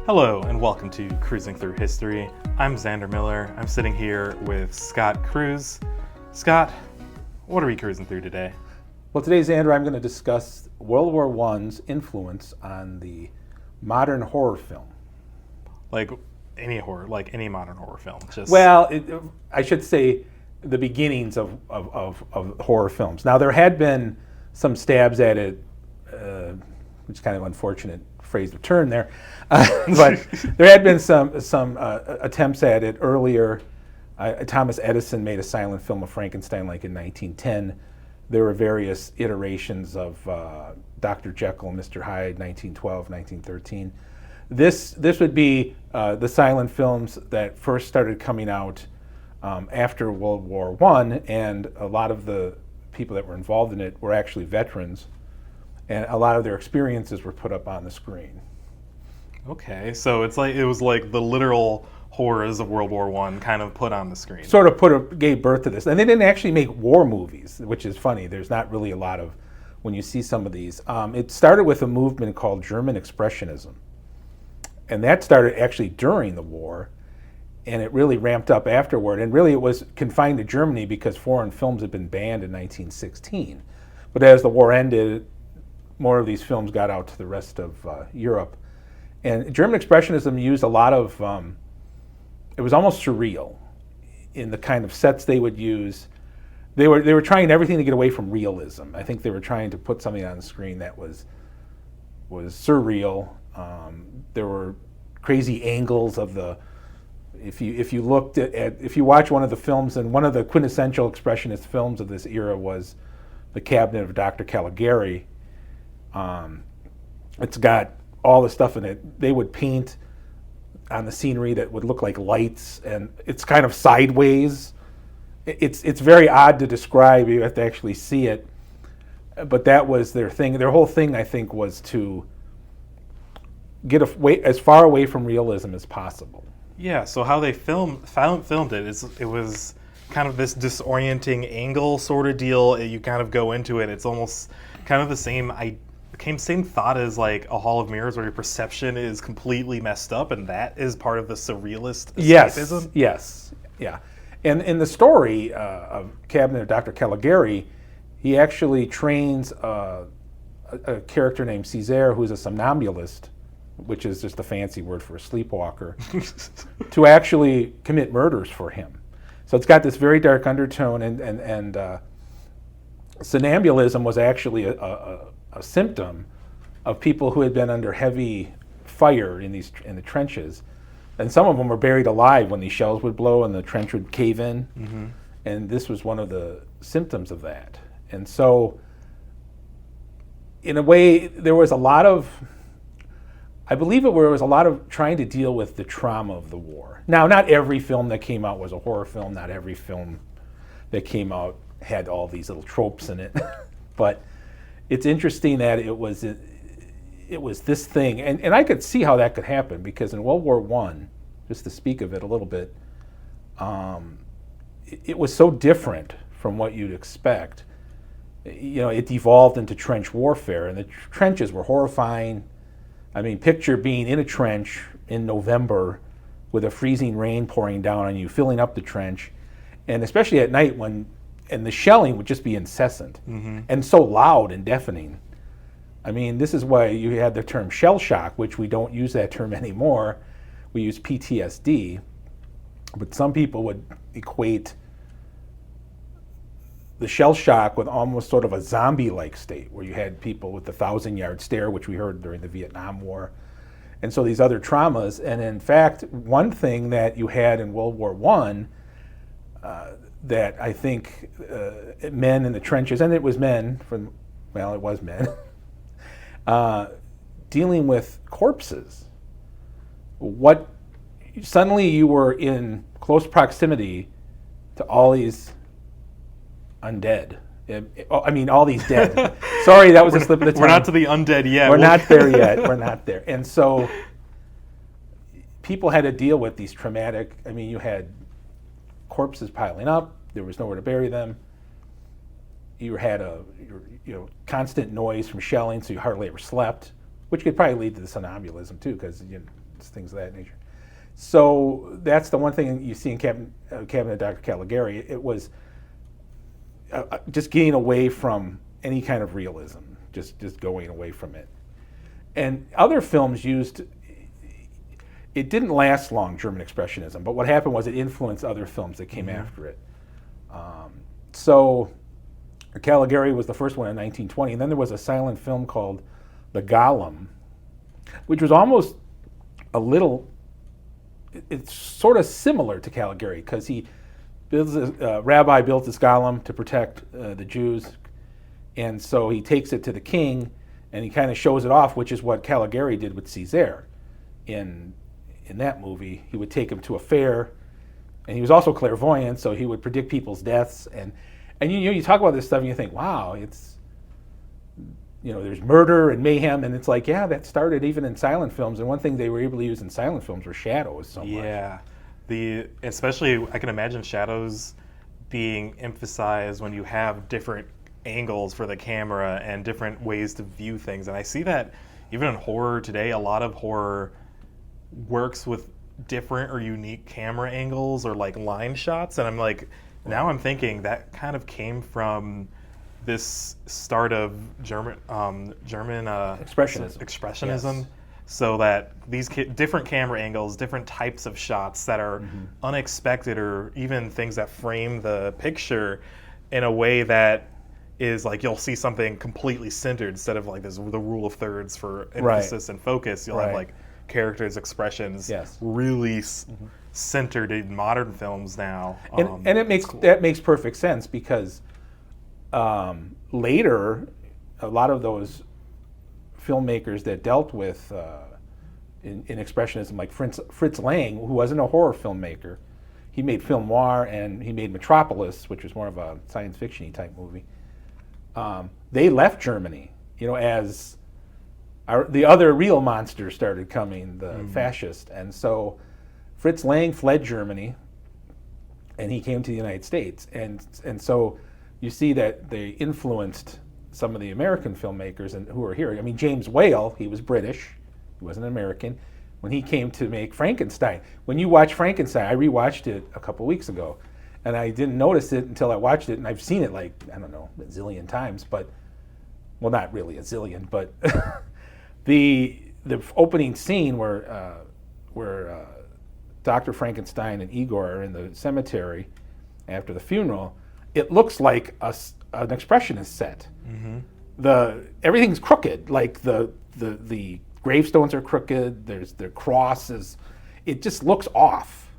Hello and welcome to Cruising Through History. I'm Xander Miller. I'm sitting here with Scott Cruz. Scott, what are we cruising through today? Well, today, Xander, I'm going to discuss World War I's influence on the modern horror film. Like any horror, like any modern horror film. I should say the beginnings of horror films. Now, there had been some stabs at it, which is kind of unfortunate phrase of turn there, but there had been some attempts at it earlier. Thomas Edison made a silent film of Frankenstein like in 1910. There were various iterations of Dr. Jekyll and Mr. Hyde, 1912, 1913. This would be the silent films that first started coming out after World War I, and a lot of the people that were involved in it were actually veterans, and a lot of their experiences were put up on the screen. Okay, so it was like the literal horrors of World War I kind of put on the screen. Sort of gave birth to this. And they didn't actually make war movies, which is funny. There's not really a lot of, when you see some of these. It started with a movement called German Expressionism. And that started actually during the war, and it really ramped up afterward. And really it was confined to Germany because foreign films had been banned in 1916. But as the war ended, more of these films got out to the rest of Europe. And German Expressionism used a lot of, it was almost surreal in the kind of sets they would use. They were trying everything to get away from realism. I think they were trying to put something on the screen that was surreal. There were crazy angles of the, if you looked at if you watch one of the films, and one of the quintessential expressionist films of this era was The Cabinet of Dr. Caligari. It's got all the stuff in it. They would paint on the scenery that would look like lights, and it's kind of sideways. It's very odd to describe. You have to actually see it. But that was their thing. Their whole thing, I think, was to get as far away from realism as possible. Yeah, so how they filmed it is it was kind of this disorienting angle sort of deal. You kind of go into it. It's almost kind of the same same thought as like a Hall of Mirrors, where your perception is completely messed up, and that is part of the surrealist escapism. Yes, yeah. And in the story of Cabinet of Dr. Caligari, he actually trains a character named Caesar, who's a somnambulist, which is just a fancy word for a sleepwalker, to actually commit murders for him. So it's got this very dark undertone, and somnambulism was actually a symptom of people who had been under heavy fire in the trenches, and some of them were buried alive when these shells would blow and the trench would cave in. Mm-hmm. And this was one of the symptoms of that. And so, in a way, there was a lot of trying to deal with the trauma of the war. Now, not every film that came out was a horror film. Not every film that came out had all these little tropes in it, but it's interesting that it was this thing, and I could see how that could happen, because in World War I, just to speak of it a little bit, it was so different from what you'd expect. You know, it devolved into trench warfare, and the trenches were horrifying. I mean, picture being in a trench in November with a freezing rain pouring down on you, filling up the trench, and especially at night and the shelling would just be incessant, mm-hmm. and so loud and deafening. I mean, this is why you had the term shell shock, which we don't use that term anymore. We use PTSD, but some people would equate the shell shock with almost sort of a zombie-like state, where you had people with the 1,000-yard stare, which we heard during the Vietnam War, and so these other traumas. And in fact, one thing that you had in World War I that I think men in the trenches, and it was men, dealing with corpses. Suddenly you were in close proximity to all these undead. I mean, all these dead. Sorry, that was a slip of the tongue. We're not to the undead yet. We're not there yet. We're not there. And so people had to deal with these traumatic, I mean, you had corpses piling up. There was nowhere to bury them. You had constant noise from shelling, so you hardly ever slept, which could probably lead to the somnambulism too, because things of that nature. So that's the one thing you see in Cabinet of Dr. Caligari. It was just getting away from any kind of realism, just going away from it. And other films used, it didn't last long, German Expressionism, but what happened was it influenced other films that came after it. So Caligari was the first one in 1920, and then there was a silent film called The Golem, which was almost a little, it's sort of similar to Caligari, because he builds rabbi built this golem to protect the Jews, and so he takes it to the king, and he kind of shows it off, which is what Caligari did with Caesar. In that movie, he would take him to a fair, and he was also clairvoyant, so he would predict people's deaths, and you talk about this stuff, and you think, wow, it's, there's murder and mayhem, and it's like, yeah, that started even in silent films, and one thing they were able to use in silent films were shadows so much. Yeah, especially I can imagine shadows being emphasized when you have different angles for the camera and different ways to view things, and I see that even in horror today. A lot of horror works with different or unique camera angles or like line shots, and I'm like, now I'm thinking that kind of came from this start of German expressionism. Yes. So that these different camera angles, different types of shots that are unexpected, or even things that frame the picture in a way that is like, you'll see something completely centered instead of like the rule of thirds for emphasis and focus. You'll have like characters' expressions really centered in modern films now. And that makes perfect sense, because later, a lot of those filmmakers that dealt with in expressionism, like Fritz Lang, who wasn't a horror filmmaker, he made film noir, and he made Metropolis, which was more of a science fiction-y type movie. They left Germany, as the other real monster started coming, the fascist, and so Fritz Lang fled Germany, and he came to the United States, and so you see that they influenced some of the American filmmakers who were here. I mean, James Whale, he was British, he wasn't American, when he came to make Frankenstein. When you watch Frankenstein, I rewatched it a couple weeks ago, and I didn't notice it until I watched it, and I've seen it like, I don't know, a zillion times, but, well, not really a zillion, but the opening scene where Dr. Frankenstein and Igor are in the cemetery after the funeral, it looks like an expressionist set. Everything's crooked, like the gravestones are crooked, there's the crosses, it just looks off.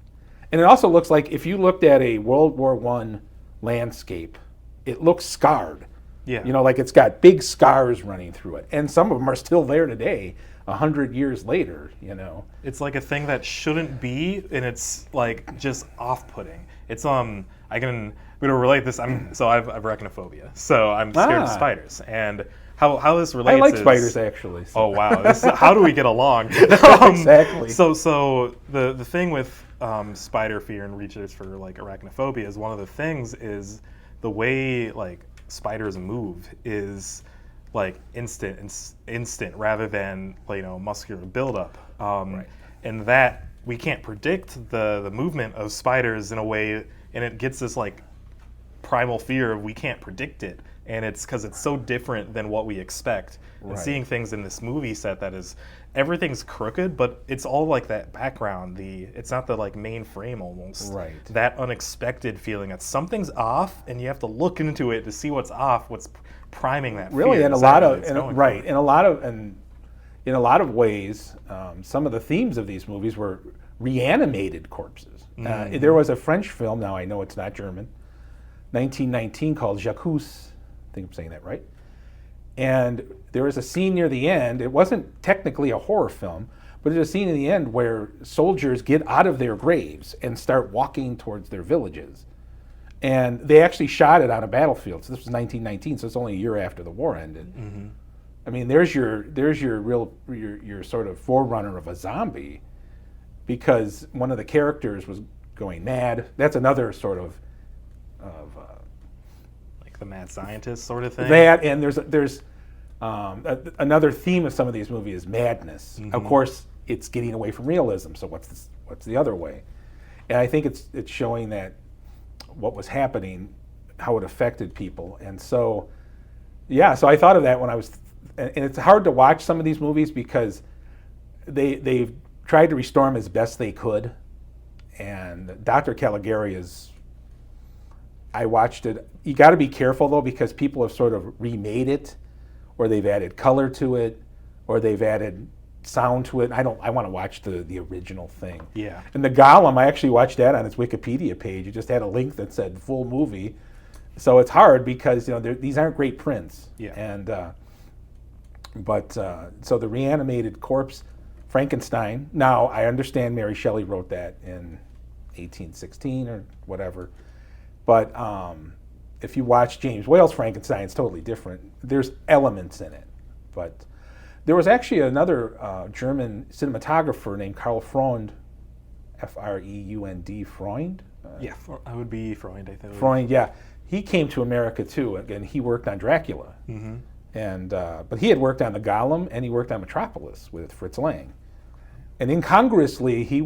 And it also looks like if you looked at a World War I landscape, it looks scarred. Yeah. Like it's got big scars running through it. And some of them are still there today, 100 years later, It's like a thing that shouldn't be, and it's like just off-putting. It's I'm gonna relate this. I have arachnophobia, so I'm scared of spiders. And how this relates? I like spiders, actually. So. Oh wow! How do we get along? Exactly. So the thing with spider fear and research for like arachnophobia is, one of the things is the way like spiders move is like instant rather than muscular buildup. And that we can't predict the movement of spiders in a way, and it gets this like primal fear of we can't predict it, and it's because it's so different than what we expect. And seeing things in this movie set that is, everything's crooked, but it's all like that background. It's not the like main frame almost. Right. That unexpected feeling that something's off, and you have to look into it to see what's off, what's priming that really fear. In a lot of ways, some of the themes of these movies were reanimated corpses. There was a French film, now I know it's not German, 1919, called J'accuse, I think I'm saying that right, and there was a scene near the end. It wasn't technically a horror film, but there's a scene in the end where soldiers get out of their graves and start walking towards their villages. And they actually shot it on a battlefield. So this was 1919, so it's only a year after the war ended. I mean, there's your sort of forerunner of a zombie, because one of the characters was going mad. That's another sort of like the mad scientist sort of thing. That, and there's another theme of some of these movies is madness. Of course, it's getting away from realism. So what's the other way? And I think it's showing that what was happening, how it affected people. And so, yeah, so I thought of that when I was, and it's hard to watch some of these movies because they've tried to restore them as best they could. And Dr. Caligari I watched it. You got to be careful though, because people have sort of remade it, or they've added color to it, or they've added sound to it. I want to watch the original thing. Yeah. And the Golem, I actually watched that on its Wikipedia page. It just had a link that said full movie. So it's hard because these aren't great prints. Yeah. And so the reanimated corpse, Frankenstein. Now I understand Mary Shelley wrote that in 1816 or whatever, but if you watch James Whale's Frankenstein, it's totally different. There's elements in it, but there was actually another German cinematographer named Karl Freund, Freund, Freund. Yeah, I would be Freund, I think. Freund, yeah. He came to America too. Again, he worked on Dracula, and but he had worked on the Golem and he worked on Metropolis with Fritz Lang, and incongruously he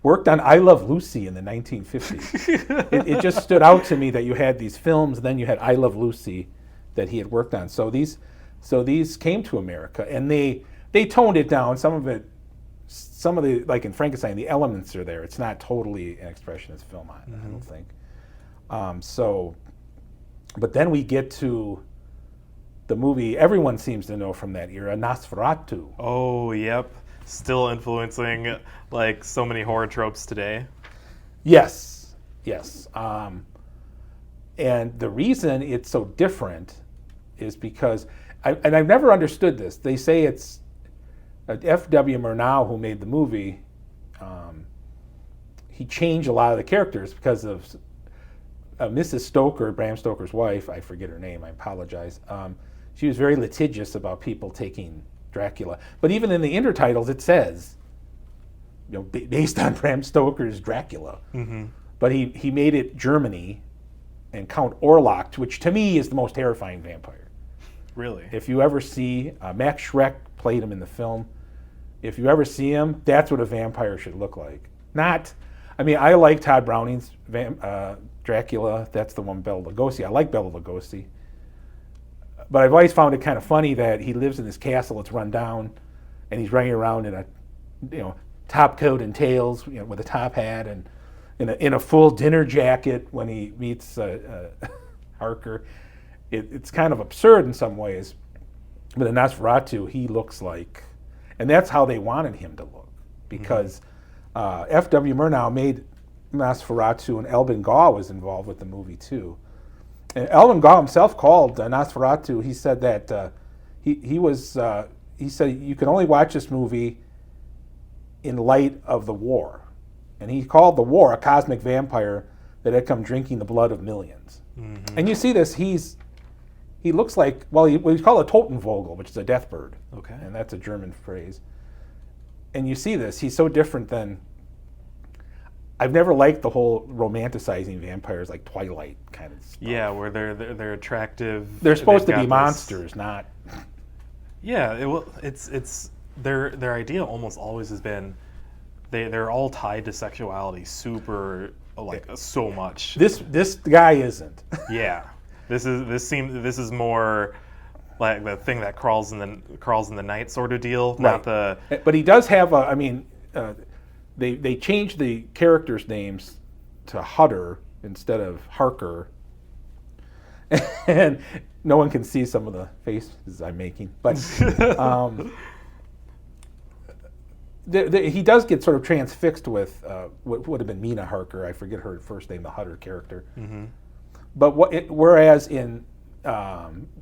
worked on I Love Lucy in the 1950s. It just stood out to me that you had these films, and then you had I Love Lucy that he had worked on. So these came to America, and they toned it down. Some of the, like in Frankenstein, the elements are there. It's not totally an expressionist film, I don't think. But then we get to the movie everyone seems to know from that era, Nosferatu. Oh, yep. Still influencing like so many horror tropes today. Yes. And the reason it's so different is because, I've never understood this. They say it's F.W. Murnau, who made the movie, he changed a lot of the characters because of Mrs. Stoker, Bram Stoker's wife. I forget her name. I apologize. She was very litigious about people taking Dracula. But even in the intertitles, it says, based on Bram Stoker's Dracula. But he made it Germany and Count Orlok, which to me is the most terrifying vampire. Really? If you ever see, Max Schreck played him in the film. If you ever see him, that's what a vampire should look like. I like Todd Browning's Dracula. That's the one, Bela Lugosi. I like Bela Lugosi. But I've always found it kind of funny that he lives in this castle that's run down, and he's running around in a top coat and tails, with a top hat, and in a full dinner jacket when he meets Harker. It's kind of absurd in some ways. But in Nosferatu, he looks like, and that's how they wanted him to look, because F.W. Murnau made Nosferatu, and Elvin Gaugh was involved with the movie too. And Elvin Gaugh himself called Nosferatu. He said that he said you can only watch this movie in light of the war, and he called the war a cosmic vampire that had come drinking the blood of millions. And you see this. He looks like, he's called a Totenvogel, which is a death bird. Okay. And that's a German phrase. And you see this. He's so different than. I've never liked the whole romanticizing vampires like Twilight kind of stuff. Yeah, where they're attractive. They're supposed to be monsters, not. Yeah, it's their idea almost always has been they're all tied to sexuality super so much. This guy isn't. Yeah, this is more like the thing that crawls in the night sort of deal, Right. not the. But he does have They changed the characters' names to Hutter instead of Harker, and no one can see some of the faces I'm making. But he does get sort of transfixed with what would have been Mina Harker. I forget her first name, the Hutter character. But whereas in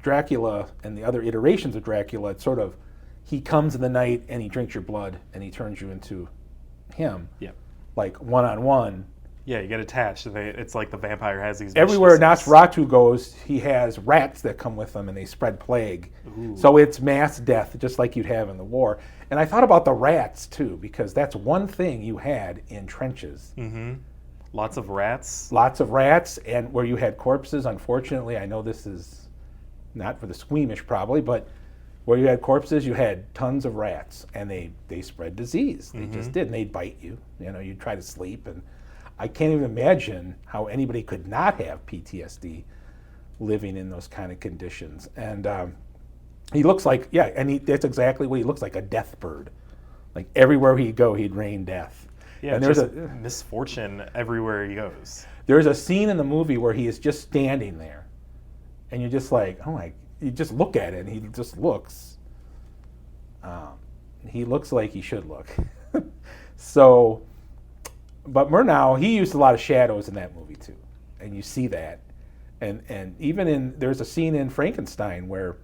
Dracula and the other iterations of Dracula, it's sort of he comes in the night and he drinks your blood and he turns you into him, like one-on-one. Yeah, you get attached. It's like the vampire has these. Everywhere mistresses. Nosferatu goes, he has rats that come with him and they spread plague. Ooh. So it's mass death, just like you'd have in the war. And I thought about the rats too, because that's one thing you had in trenches. Lots of rats. Lots of rats, and where you had corpses. Unfortunately, I know this is not for the squeamish probably, but Where you had corpses, you had tons of rats, and they spread disease. They just did, and they'd bite you. You know, you'd try to sleep, and I can't even imagine how anybody could not have PTSD living in those kind of conditions. And he looks like, that's exactly what he looks like, a death bird. Like everywhere he'd go, he'd rain death. Yeah, and there's misfortune everywhere he goes. There's a scene in the movie where he is just standing there, and you're just like, oh my, you just look at it, and he just looks. He looks like he should look. So, but Murnau, he used a lot of shadows in that movie too, and you see that, and even there's a scene in Frankenstein where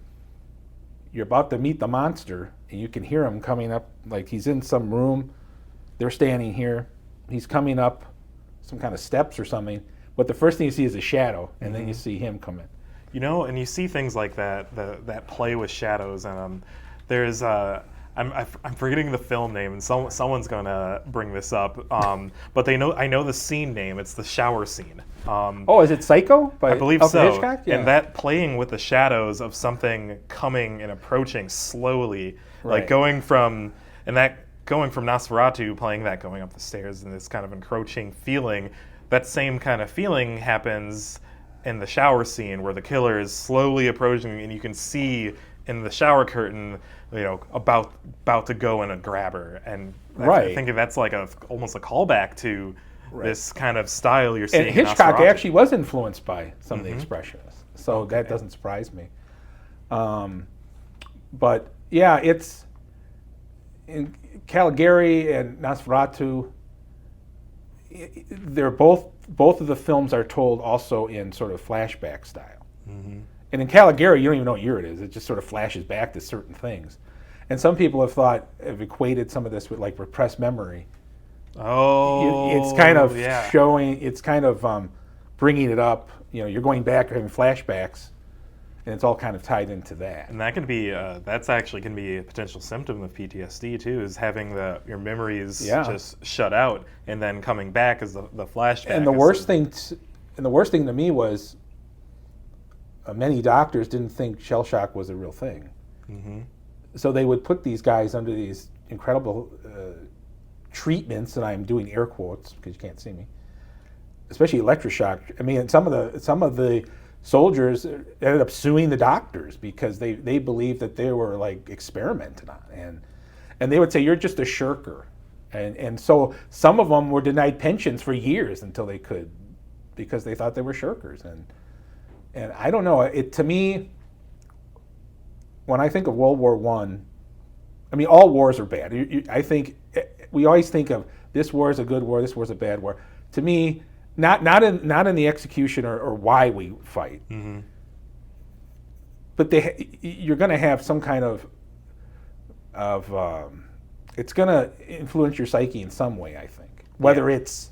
you're about to meet the monster, and you can hear him coming up, like he's in some room, they're standing here, he's coming up some kind of steps or something, but the first thing you see is a shadow, and then you see him come in. You know, and you see things like that, that play with shadows, and there's I'm forgetting the film name, and someone's gonna bring this up, but I know the scene name. It's the shower scene. Is it Psycho? I believe Alfred so. Hitchcock? Yeah. And that playing with the shadows of something coming and approaching slowly, right. like going from Nosferatu, playing that going up the stairs, and this kind of encroaching feeling. That same kind of feeling happens in the shower scene where the killer is slowly approaching, and you can see in the shower curtain, you know, about to go in and grab her, and right. I think that's like almost a callback to this kind of style you're seeing. And Hitchcock actually was influenced by some of the expressionists, so that doesn't surprise me. But yeah, it's in Caligari and Nosferatu. They're both of the films are told also in sort of flashback style. And in Caligari, you don't even know what year it is. It just sort of flashes back to certain things. And some people have equated some of this with like repressed memory. It's kind of showing, it's kind of bringing it up. You know, you're going back or having flashbacks, and it's all kind of tied into that. And that can be, that's actually can be a potential symptom of PTSD too, is having your memories just shut out, and then coming back as the flashback. And the worst thing to me was many doctors didn't think shell shock was a real thing. So they would put these guys under these incredible treatments, and I'm doing air quotes because you can't see me, especially electroshock. I mean, some of the soldiers ended up suing the doctors because they believed that they were like experimented on, and they would say you're just a shirker, and so some of them were denied pensions for years until they could, because they thought they were shirkers. And I don't know, to me, when I think of World War I mean, all wars are bad. I think we always think of this war is a good war, this war is a bad war. To me, not in the execution or why we fight, but you're going to have some kind of it's going to influence your psyche in some way. I think whether it's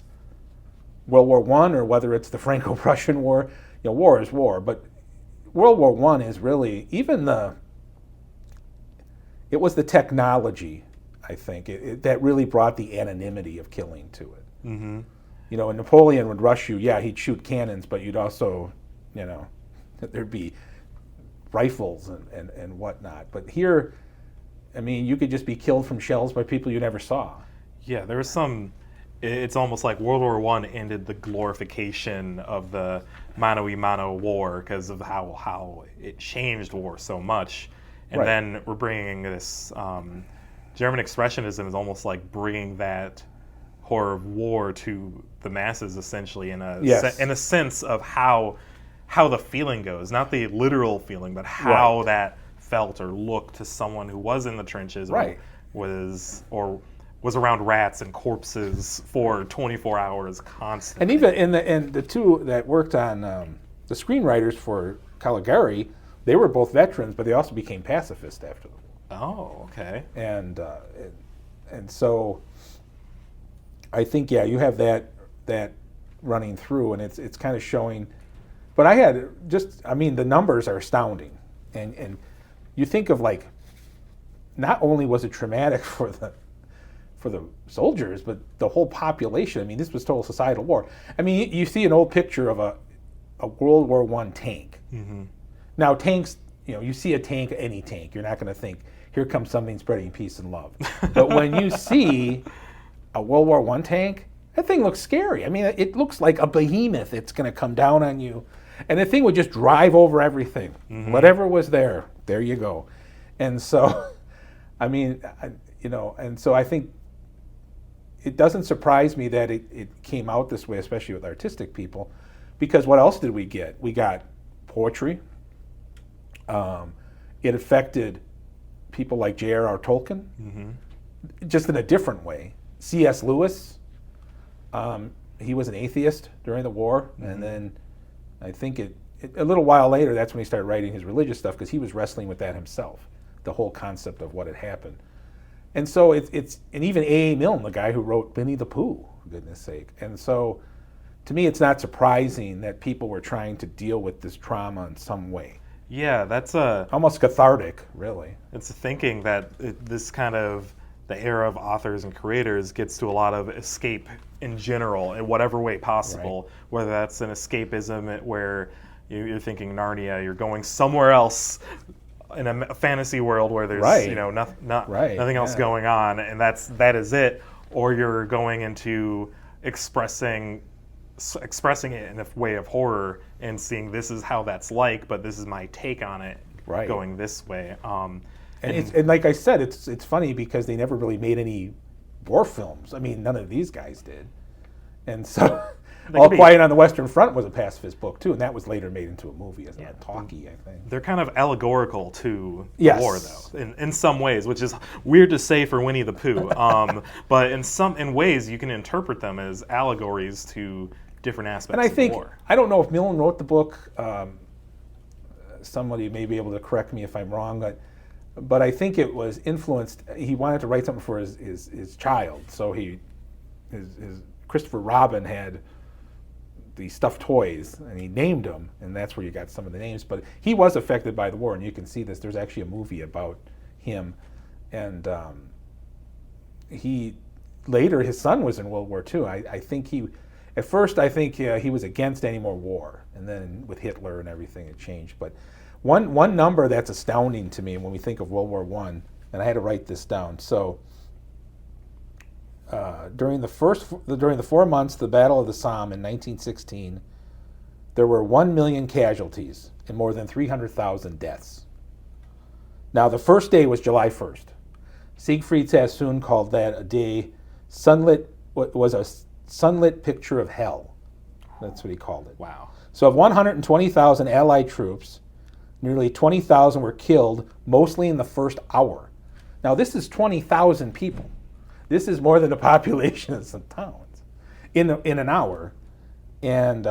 World War I or whether it's the Franco-Prussian War. You know, war is war, but World War I is really it was the technology, I think, that really brought the anonymity of killing to it. You know, and Napoleon would rush you. Yeah, he'd shoot cannons, but you'd also, you know, there'd be rifles and whatnot. But here, I mean, you could just be killed from shells by people you never saw. Yeah, there was some. It's almost like World War I ended the glorification of the mano a mano war because of how it changed war so much. And then we're bringing this German expressionism is almost like bringing that horror of war to the masses, essentially, in a sense of how the feeling goes, not the literal feeling, but how that felt or looked to someone who was in the trenches or was around rats and corpses for 24 hours constantly. And even in the two that worked on the screenwriters for Caligari, they were both veterans, but they also became pacifists after the war. Oh, okay. And so I think you have that running through, and it's kind of showing. But the numbers are astounding, and you think of like, not only was it traumatic for the soldiers, but the whole population. I mean, this was total societal war. I mean, you see an old picture of a World War I tank. Now, tanks you see a tank, any tank, you're not going to think, here comes something spreading peace and love. But when you see a World War I tank, that thing looks scary. I mean, it looks like a behemoth. It's going to come down on you. And the thing would just drive over everything. Whatever was there you go. And so, I mean, and so I think it doesn't surprise me that it came out this way, especially with artistic people, because what else did we get? We got poetry. It affected people like J.R.R. Tolkien, just in a different way. C.S. Lewis, he was an atheist during the war, and then I think a little while later, that's when he started writing his religious stuff, because he was wrestling with that himself, the whole concept of what had happened. And so and even A.A. Milne, the guy who wrote Winnie the Pooh, for goodness sake. And so to me, it's not surprising that people were trying to deal with this trauma in some way. Yeah, that's almost cathartic, really. It's thinking that this kind of the era of authors and creators gets to a lot of escape in general, in whatever way possible. Right. Whether that's an escapism where you're thinking Narnia, you're going somewhere else in a fantasy world where there's nothing else going on, and that is it. Or you're going into expressing it in a way of horror and seeing this is how that's like, but this is my take on it, going this way. And like I said, it's funny because they never really made any war films. I mean, none of these guys did. And so All Quiet on the Western Front was a pacifist book too, and that was later made into a movie as a talkie, I think. They're kind of allegorical to war, though, in some ways, which is weird to say for Winnie the Pooh. But in ways, you can interpret them as allegories to different aspects of war. I don't know if Milne wrote the book. Somebody may be able to correct me if I'm wrong, but I think it was influenced. He wanted to write something for his child, so his Christopher Robin had the stuffed toys, and he named them, and that's where you got some of the names. But he was affected by the war, and you can see this. There's actually a movie about him, and later his son was in World War II. I think he was against any more war, and then with Hitler and everything, it changed. But one number that's astounding to me when we think of World War I, and I had to write this down. So during the 4 months, the Battle of the Somme in 1916, there were 1 million casualties and more than 300,000 deaths. Now, the first day was July 1st. Siegfried Sassoon called that a day was a sunlit picture of hell. That's what he called it. Wow. So of 120,000 Allied troops, nearly 20,000 were killed, mostly in the first hour. Now, this is 20,000 people. This is more than the population of some towns in an hour. And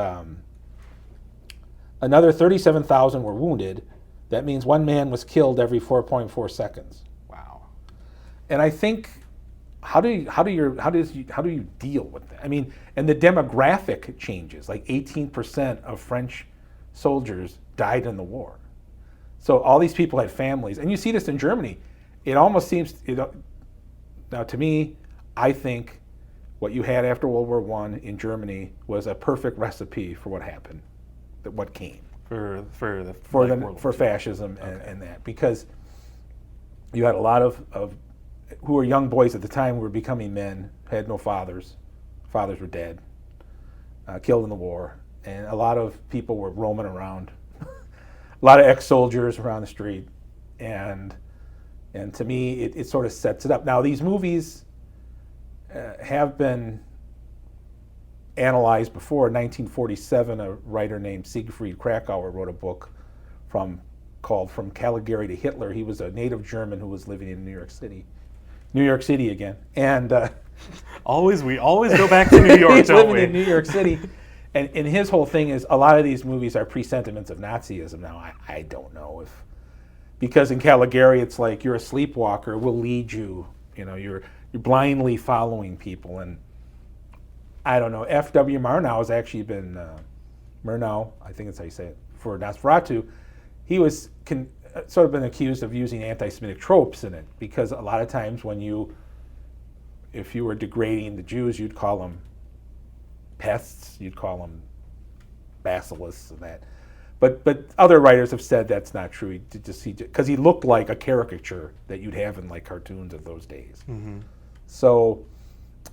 another 37,000 were wounded. That means one man was killed every 4.4 seconds. Wow. And I think, how do you deal with that? I mean, and the demographic changes. Like 18% of French soldiers died in the war. So all these people had families, and you see this in Germany. It almost seems, now to me, I think what you had after World War I in Germany was a perfect recipe for what happened, what came for fascism and that, because you had a lot of who were young boys at the time who were becoming men, had no fathers were dead, killed in the war, and a lot of people were roaming around, a lot of ex-soldiers around the street, and to me, it sort of sets it up. Now, these movies have been analyzed before. In 1947, a writer named Siegfried Krakauer wrote a book called From Caligari to Hitler. He was a native German who was living in New York City again. And we always go back to New York, he's don't living we? in New York City. And his whole thing is a lot of these movies are presentiments of Nazism. Now, I don't know if, because in Caligari it's like you're a sleepwalker, we'll lead you, you're blindly following people. And I don't know, F.W. Murnau has actually been, Murnau, I think that's how you say it, for Nosferatu, he was sort of been accused of using anti-Semitic tropes in it, because a lot of times if you were degrading the Jews, you'd call them pests, you'd call them basilisks and that. But other writers have said that's not true. Because he looked like a caricature that you'd have in like cartoons of those days. Mm-hmm. So,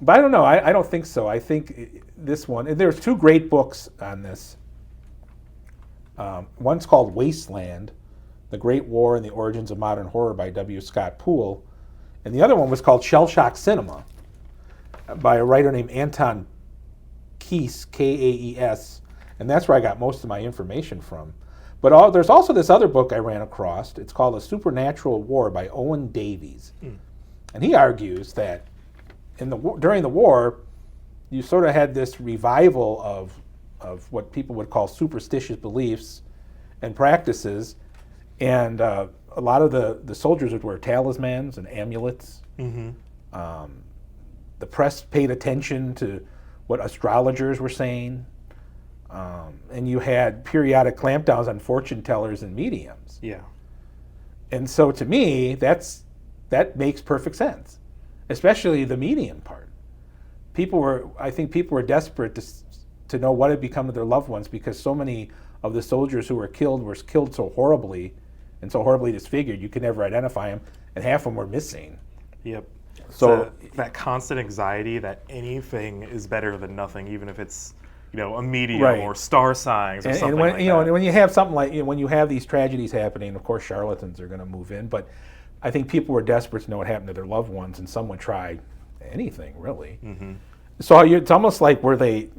but I don't know. I don't think so. I think this one. And there's 2 great books on this. One's called Wasteland: The Great War and the Origins of Modern Horror by W. Scott Poole, and the other one was called Shell Shock Cinema by a writer named Anton Kaes, Kaes, and that's where I got most of my information from. But there's also this other book I ran across. It's called A Supernatural War by Owen Davies, and he argues that during the war, you sort of had this revival of what people would call superstitious beliefs and practices, and a lot of the soldiers would wear talismans and amulets. Mm-hmm. The press paid attention to what astrologers were saying, and you had periodic clampdowns on fortune tellers and mediums. Yeah. And so to me, that makes perfect sense, especially the medium part. I think people were desperate to know what had become of their loved ones, because so many of the soldiers who were killed so horribly and so horribly disfigured you could never identify them, and half of them were missing. Yep. So that constant anxiety that anything is better than nothing, even if it's a medium Right. or star signs or something when, like that. And when you have something like when you have these tragedies happening, of course charlatans are going to move in. But I think people were desperate to know what happened to their loved ones, and some would try anything really. Mm-hmm. So it's almost like where they.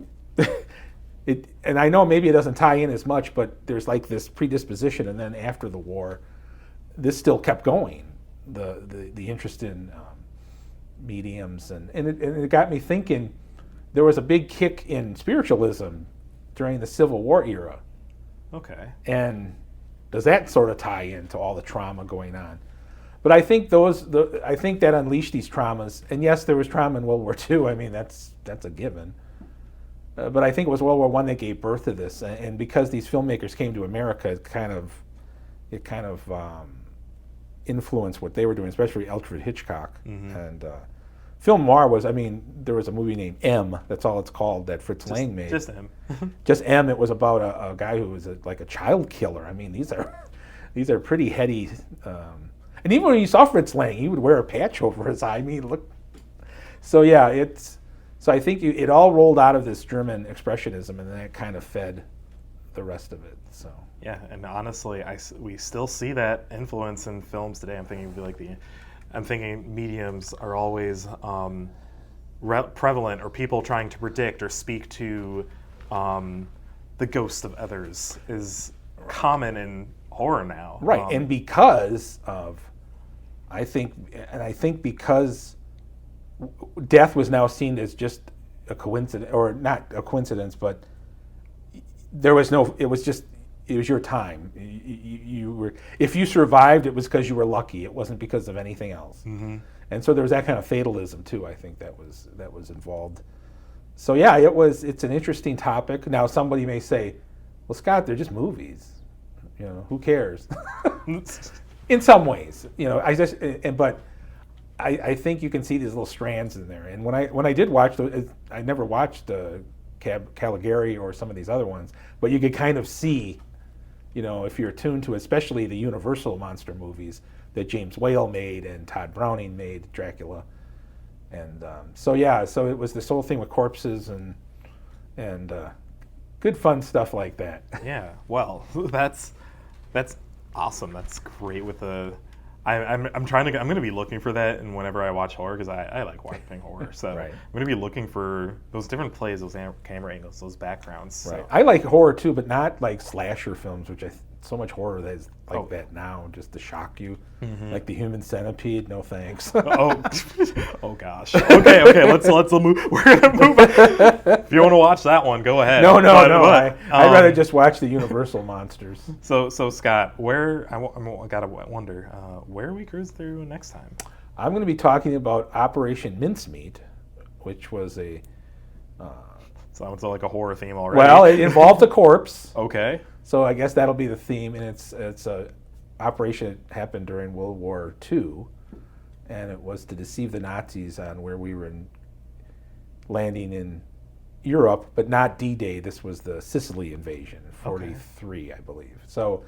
And I know maybe it doesn't tie in as much, but there's like this predisposition, and then after the war, this still kept going. The interest in mediums, and it got me thinking. There was a big kick in spiritualism during the Civil War era. Okay. And does that sort of tie into all the trauma going on? But I think I think that unleashed these traumas. And yes, there was trauma in World War II. I mean, that's a given. But I think it was World War I that gave birth to this. And because these filmmakers came to America, it kind of influenced what they were doing, especially Alfred Hitchcock. Mm-hmm. And film noir there was a movie named M, that's all it's called, that Fritz Lang made. Just M. Just M. It was about a guy who was like a child killer. I mean, these are pretty heady. And even when you saw Fritz Lang, he would wear a patch over his eye. I mean, look. So yeah, so I think it all rolled out of this German expressionism, and then it kind of fed the rest of it. So yeah, and honestly, we still see that influence in films today. I'm thinking mediums are always prevalent, or people trying to predict or speak to the ghosts of others is common in horror now. Right, and because of, I think because death was now seen as just a coincidence, or not a coincidence, but it was your time. You were, if you survived, it was because you were lucky. It wasn't because of anything else. Mm-hmm. And so there was that kind of fatalism too. I think that was involved. So yeah, it's an interesting topic. Now somebody may say, "Well, Scott, they're just movies. Who cares?" In some ways, but I think you can see these little strands in there. And when I did watch I never watched Caligari or some of these other ones, but you could kind of see, if you're attuned to especially the Universal monster movies that James Whale made and Todd Browning made, Dracula. And so it was this whole thing with corpses and good fun stuff like that. Yeah, well, that's awesome. That's great with the. I'm going to be looking for that, and whenever I watch horror, because I like watching horror, so Right. I'm going to be looking for those different plays, those camera angles, those backgrounds. Right. So. I like horror too, but not like slasher films, which so much horror that is like that now, just to shock you. Mm-hmm. Like the Human Centipede, no thanks. Oh gosh. Okay. Let's move. We're gonna move. If you want to watch that one, go ahead. No. I'd rather just watch the Universal monsters. So Scott, I gotta wonder, where are we cruise through next time? I'm going to be talking about Operation Mincemeat, which was Sounds like a horror theme already. Well, it involved a corpse. Okay. So I guess that'll be the theme, and it's a operation that happened during World War II, and it was to deceive the Nazis on where we were landing in Europe, but not D-Day. This was the Sicily invasion in 43, I believe. So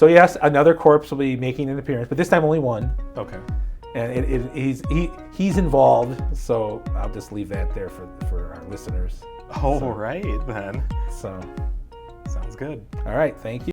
yes, another corpse will be making an appearance, but this time only one. Okay. And he's involved, so I'll just leave that there for our listeners. All right then. So Sounds good. all right, thank you.